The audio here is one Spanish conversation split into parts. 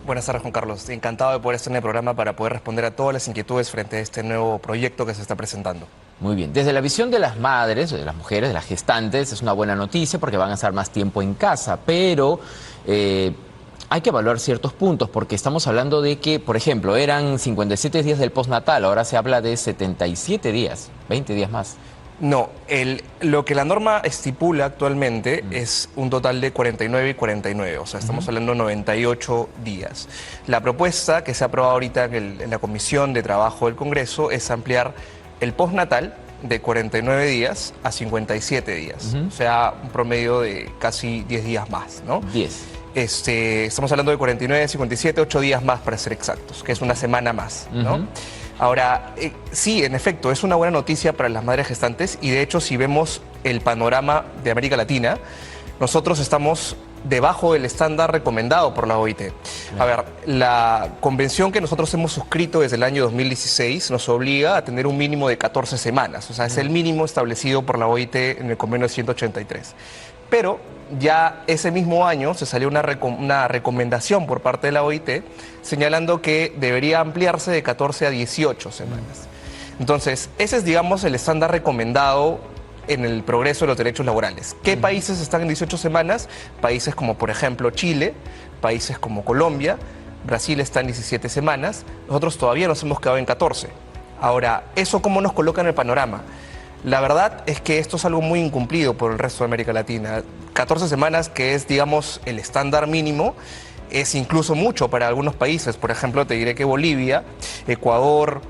Buenas tardes, Juan Carlos. Encantado de poder estar en el programa para poder responder a todas las inquietudes frente a este nuevo proyecto que se está presentando. Muy bien. Desde la visión de las madres, de las mujeres, de las gestantes, es una buena noticia porque van a estar más tiempo en casa, pero hay que evaluar ciertos puntos porque estamos hablando de que, por ejemplo, eran 57 días del postnatal, ahora se habla de 77 días, 20 días más. No, lo que la norma estipula actualmente es un total de 49 y 49, o sea, estamos hablando de 98 días. La propuesta que se ha aprobado ahorita en la Comisión de Trabajo del Congreso es ampliar el postnatal de 49 días a 57 días, o sea, un promedio de casi 10 días más, ¿no? 10. Estamos hablando de 49, 57, 8 días más para ser exactos, que es una semana más, ¿no? Ahora, sí, en efecto, es una buena noticia para las madres gestantes y de hecho si vemos el panorama de América Latina, nosotros estamos debajo del estándar recomendado por la OIT. A ver, la convención que nosotros hemos suscrito desde el año 2016 nos obliga a tener un mínimo de 14 semanas, o sea, es el mínimo establecido por la OIT en el convenio 183. Pero ya ese mismo año se salió una recomendación por parte de la OIT señalando que debería ampliarse de 14 a 18 semanas. Entonces, ese es, digamos, el estándar recomendado en el progreso de los derechos laborales. ¿Qué países están en 18 semanas? Países como, por ejemplo, Chile, países como Colombia, Brasil está en 17 semanas, nosotros todavía nos hemos quedado en 14. Ahora, ¿eso cómo nos coloca en el panorama? La verdad es que esto es algo muy incumplido por el resto de América Latina. 14 semanas, que es, digamos, el estándar mínimo, es incluso mucho para algunos países. Por ejemplo, te diré que Bolivia, Ecuador,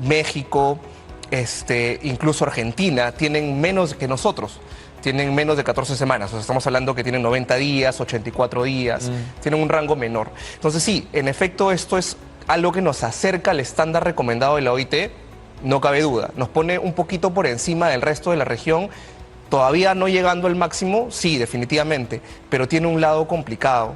México, incluso Argentina, tienen menos que nosotros. Tienen menos de 14 semanas. O sea, estamos hablando que tienen 90 días, 84 días, tienen un rango menor. Entonces sí, en efecto, esto es algo que nos acerca al estándar recomendado de la OIT. No cabe duda, nos pone un poquito por encima del resto de la región, todavía no llegando al máximo, sí, definitivamente, pero tiene un lado complicado.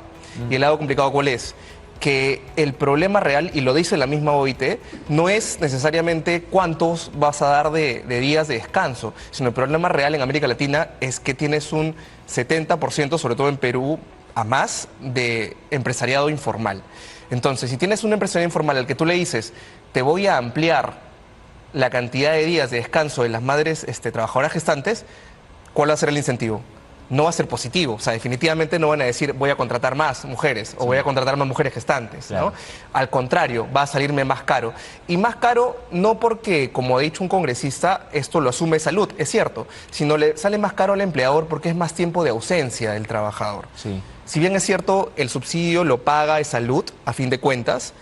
¿Y el lado complicado cuál es? Que el problema real, y lo dice la misma OIT, no es necesariamente cuántos vas a dar de días de descanso, sino el problema real en América Latina es que tienes un 70%, sobre todo en Perú, a más de empresariado informal. Entonces, si tienes un empresariado informal al que tú le dices, te voy a ampliar la cantidad de días de descanso de las madres trabajadoras gestantes, ¿cuál va a ser el incentivo? No va a ser positivo, o sea, definitivamente no van a decir voy a contratar más mujeres o voy a contratar más mujeres gestantes, claro, ¿no? Al contrario, va a salirme más caro. Y más caro no porque, como ha dicho un congresista, esto lo asume salud, es cierto, sino le sale más caro al empleador porque es más tiempo de ausencia del trabajador. Sí. Si bien es cierto, el subsidio lo paga salud, a fin de cuentas,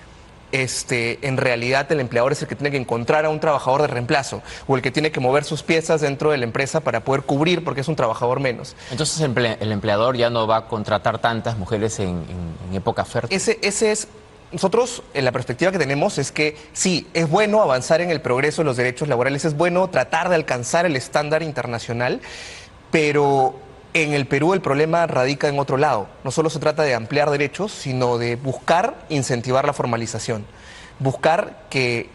en realidad el empleador es el que tiene que encontrar a un trabajador de reemplazo o el que tiene que mover sus piezas dentro de la empresa para poder cubrir porque es un trabajador menos. Entonces el empleador ya no va a contratar tantas mujeres en época fértil. Ese es, nosotros en la perspectiva que tenemos es que sí, es bueno avanzar en el progreso de los derechos laborales, es bueno tratar de alcanzar el estándar internacional, pero en el Perú el problema radica en otro lado. No solo se trata de ampliar derechos, sino de buscar incentivar la formalización. Buscar que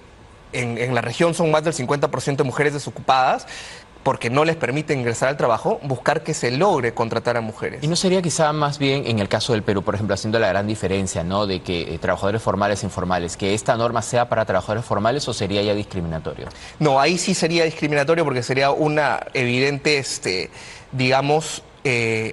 en la región son más del 50% de mujeres desocupadas, porque no les permite ingresar al trabajo, buscar que se logre contratar a mujeres. ¿Y no sería quizá más bien en el caso del Perú, por ejemplo, haciendo la gran diferencia, ¿no?, de que trabajadores formales e informales, que esta norma sea para trabajadores formales o sería ya discriminatorio? No, ahí sí sería discriminatorio porque sería una evidente, digamos,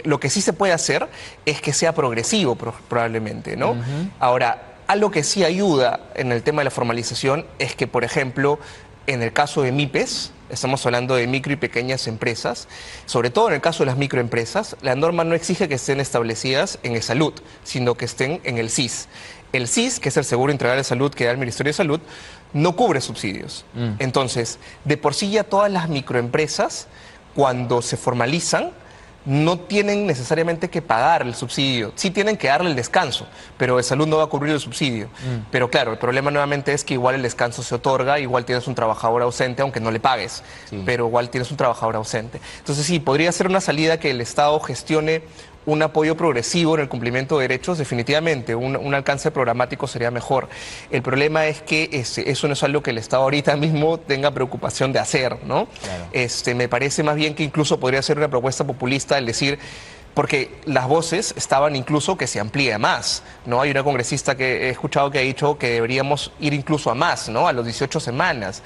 lo que sí se puede hacer es que sea progresivo probablemente, ¿no? Ahora, algo que sí ayuda en el tema de la formalización es que, por ejemplo, en el caso de MIPES, estamos hablando de micro y pequeñas empresas, sobre todo en el caso de las microempresas, la norma no exige que estén establecidas en el salud, sino que estén en el SIS. El SIS, que es el Seguro Integral de Salud que da el Ministerio de Salud, no cubre subsidios. Entonces, de por sí ya todas las microempresas, cuando se formalizan, no tienen necesariamente que pagar el subsidio, sí tienen que darle el descanso, pero el salud no va a cubrir el subsidio. Pero claro, el problema nuevamente es que igual el descanso se otorga, igual tienes un trabajador ausente, aunque no le pagues, pero igual tienes un trabajador ausente. Entonces sí, podría ser una salida que el Estado gestione un apoyo progresivo en el cumplimiento de derechos, definitivamente, un alcance programático sería mejor. El problema es que eso no es algo que el Estado ahorita mismo tenga preocupación de hacer, ¿no? Claro. Me parece más bien que incluso podría ser una propuesta populista el decir, porque las voces estaban incluso que se amplíe más, ¿no? Hay una congresista que he escuchado que ha dicho que deberíamos ir incluso a más, ¿no? A los 18 semanas.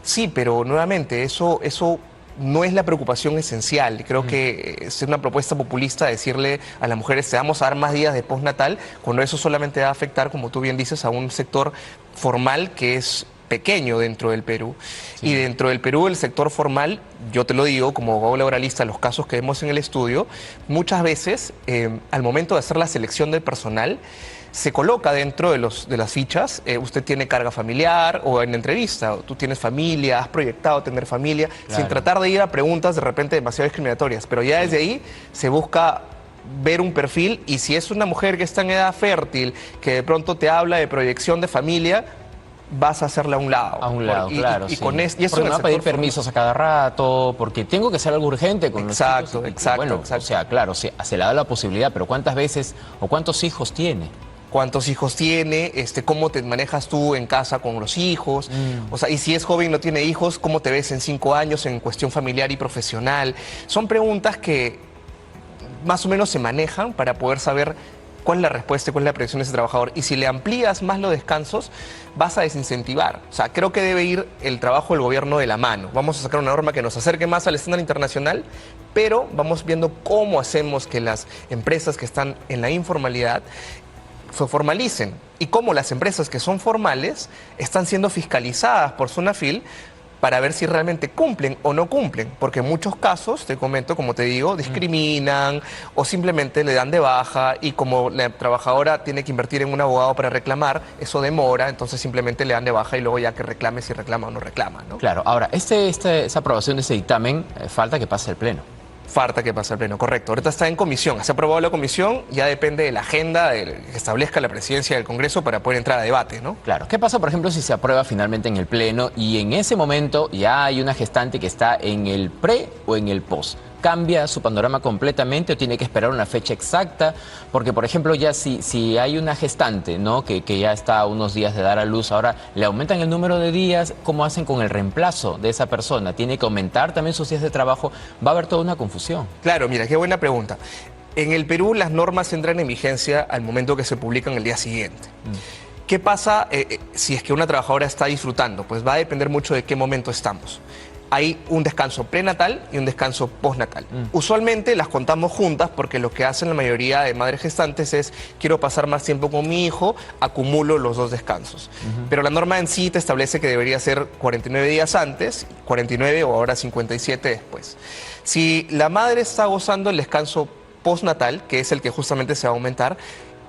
Sí, pero nuevamente eso no es la preocupación esencial. Creo que es una propuesta populista decirle a las mujeres te vamos a dar más días de postnatal, cuando eso solamente va a afectar, como tú bien dices, a un sector formal que es pequeño dentro del Perú. Sí. Y dentro del Perú, el sector formal, yo te lo digo, como abogado laboralista, los casos que vemos en el estudio, muchas veces, al momento de hacer la selección del personal, se coloca dentro de las fichas, usted tiene carga familiar, o en entrevista, tú tienes familia, has proyectado tener familia, claro, sin tratar de ir a preguntas de repente demasiado discriminatorias, pero ya desde ahí se busca ver un perfil, y si es una mujer que está en edad fértil, que de pronto te habla de proyección de familia, vas a hacerla a un lado. A un lado, claro. Y sí. con eso porque me va a pedir permisos a cada rato, porque tengo que hacer algo urgente con los hijos. Exacto. Bueno, o sea, claro, se le da la posibilidad, pero ¿cuántas veces o cuántos hijos tiene? ¿Cuántos hijos tiene? ¿Cómo te manejas tú en casa con los hijos? O sea, y si es joven y no tiene hijos, ¿cómo te ves en 5 años en cuestión familiar y profesional? Son preguntas que más o menos se manejan para poder saber cuál es la respuesta y cuál es la proyección de ese trabajador. Y si le amplías más los descansos, vas a desincentivar. O sea, creo que debe ir el trabajo del gobierno de la mano. Vamos a sacar una norma que nos acerque más al estándar internacional, pero vamos viendo cómo hacemos que las empresas que están en la informalidad se formalicen, y cómo las empresas que son formales están siendo fiscalizadas por SUNAFIL para ver si realmente cumplen o no cumplen, porque en muchos casos, te comento, como te digo, discriminan o simplemente le dan de baja, y como la trabajadora tiene que invertir en un abogado para reclamar, eso demora, entonces simplemente le dan de baja y luego ya que reclame si reclama o no reclama, ¿no? Claro, ahora, esa aprobación de ese dictamen, falta que pase el Pleno. Falta que pase al Pleno, correcto. Ahorita está en comisión, se ha aprobado la comisión, ya depende de la agenda que establezca la presidencia del Congreso para poder entrar a debate, ¿no? Claro. ¿Qué pasa, por ejemplo, si se aprueba finalmente en el Pleno y en ese momento ya hay una gestante que está en el pre o en el post? ¿Cambia su panorama completamente o tiene que esperar una fecha exacta? Porque, por ejemplo, ya si hay una gestante, ¿no?, que ya está a unos días de dar a luz, ahora le aumentan el número de días, ¿cómo hacen con el reemplazo de esa persona? ¿Tiene que aumentar también sus días de trabajo? Va a haber toda una confusión. Claro, mira, qué buena pregunta. En el Perú las normas entran en vigencia al momento que se publican el día siguiente. ¿Qué pasa si es que una trabajadora está disfrutando? Pues va a depender mucho de qué momento estamos. Hay un descanso prenatal y un descanso postnatal. Usualmente las contamos juntas porque lo que hacen la mayoría de madres gestantes es quiero pasar más tiempo con mi hijo, acumulo los 2 descansos. Pero la norma en sí te establece que debería ser 49 días antes, 49 o ahora 57 después. Si la madre está gozando el descanso postnatal, que es el que justamente se va a aumentar,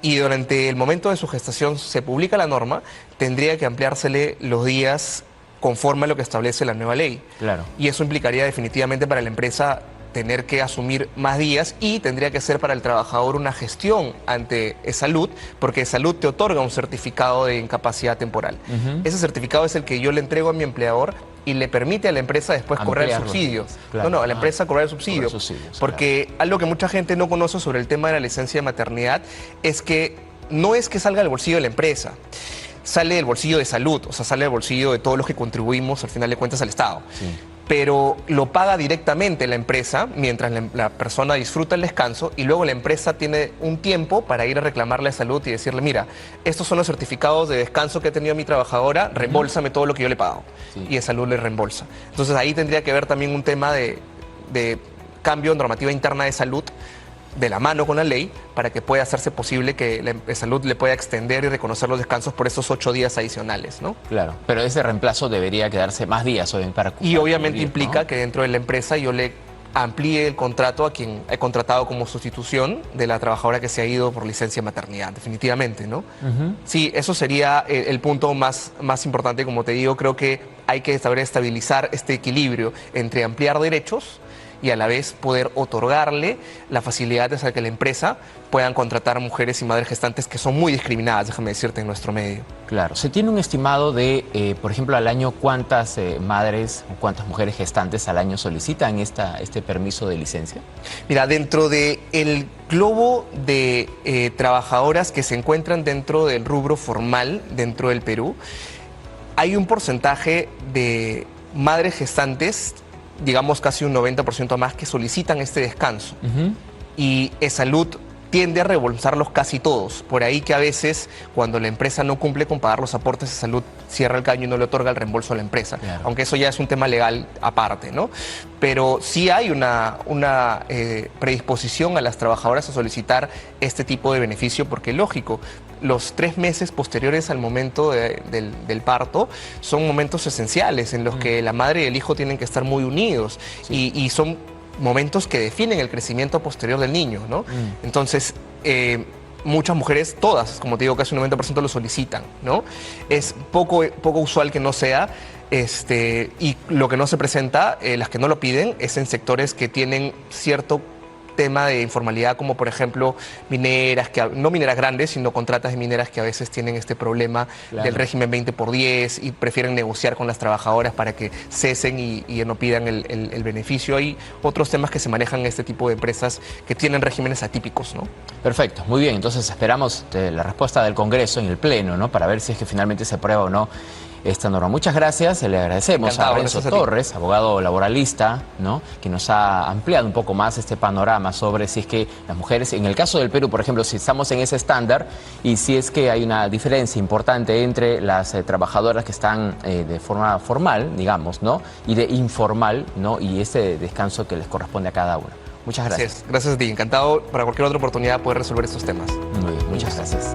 y durante el momento de su gestación se publica la norma, tendría que ampliársele los días conforme a lo que establece la nueva ley. Claro. Y eso implicaría definitivamente para la empresa tener que asumir más días, y tendría que ser para el trabajador una gestión ante Salud, porque Salud te otorga un certificado de incapacidad temporal. Ese certificado es el que yo le entrego a mi empleador y le permite a la empresa después cobrar el subsidio. Claro. No, a la empresa cobrar el subsidio. Porque algo que mucha gente no conoce sobre el tema de la licencia de maternidad es que no es que salga del bolsillo de la empresa, sale del bolsillo de Salud, o sea, sale del bolsillo de todos los que contribuimos al final de cuentas al Estado. Sí. Pero lo paga directamente la empresa mientras la persona disfruta el descanso, y luego la empresa tiene un tiempo para ir a reclamarle a Salud y decirle, mira, estos son los certificados de descanso que ha tenido mi trabajadora, reembolsame todo lo que yo le he pagado. Sí. Y Salud le reembolsa. Entonces ahí tendría que haber también un tema de cambio en normativa interna de Salud, de la mano con la ley, para que pueda hacerse posible que la Salud le pueda extender y reconocer los descansos por esos 8 días adicionales, ¿no? Claro, pero ese reemplazo debería quedarse más días para y obviamente implica, ¿no?, que dentro de la empresa yo le amplíe el contrato a quien he contratado como sustitución de la trabajadora que se ha ido por licencia de maternidad, definitivamente, ¿no? Sí, eso sería el punto más importante. Como te digo, creo que hay que saber estabilizar este equilibrio entre ampliar derechos y a la vez poder otorgarle la facilidad de que la empresa puedan contratar mujeres y madres gestantes que son muy discriminadas, déjame decirte, en nuestro medio. Claro. ¿Se tiene un estimado de, por ejemplo, al año cuántas madres o cuántas mujeres gestantes al año solicitan este permiso de licencia? Mira, dentro del globo de trabajadoras que se encuentran dentro del rubro formal dentro del Perú, hay un porcentaje de madres gestantes, digamos casi un 90% más, que solicitan este descanso. y Salud tiende a reembolsarlos casi todos. Por ahí que a veces, cuando la empresa no cumple con pagar los aportes de salud, cierra el caño y no le otorga el reembolso a la empresa. Claro. Aunque eso ya es un tema legal aparte, ¿no? Pero sí hay una predisposición a las trabajadoras a solicitar este tipo de beneficio, porque lógico, los 3 meses posteriores al momento del parto son momentos esenciales en los que la madre y el hijo tienen que estar muy unidos, y son momentos que definen el crecimiento posterior del niño, ¿no? Entonces, muchas mujeres, todas, como te digo, casi un 90% lo solicitan, ¿no? Es poco usual que no sea, y lo que no se presenta, las que no lo piden, es en sectores que tienen cierto tema de informalidad, como por ejemplo mineras, no mineras grandes, sino contratas de mineras que a veces tienen este problema del régimen 20x10 y prefieren negociar con las trabajadoras para que cesen y no pidan el beneficio. Hay otros temas que se manejan en este tipo de empresas que tienen regímenes atípicos, ¿no? Perfecto, muy bien. Entonces esperamos la respuesta del Congreso en el Pleno, ¿no? Para ver si es que finalmente se aprueba o no esta norma. Muchas gracias, le agradecemos a Renzo Torres, abogado laboralista, ¿no? Que nos ha ampliado un poco más este panorama sobre si es que las mujeres, en el caso del Perú, por ejemplo, si estamos en ese estándar y si es que hay una diferencia importante entre las trabajadoras que están de forma formal, digamos, ¿no? Y de informal, ¿no? Y ese descanso que les corresponde a cada una. Muchas gracias. Gracias a ti, encantado para cualquier otra oportunidad poder resolver estos temas. Muy bien, muchas gracias.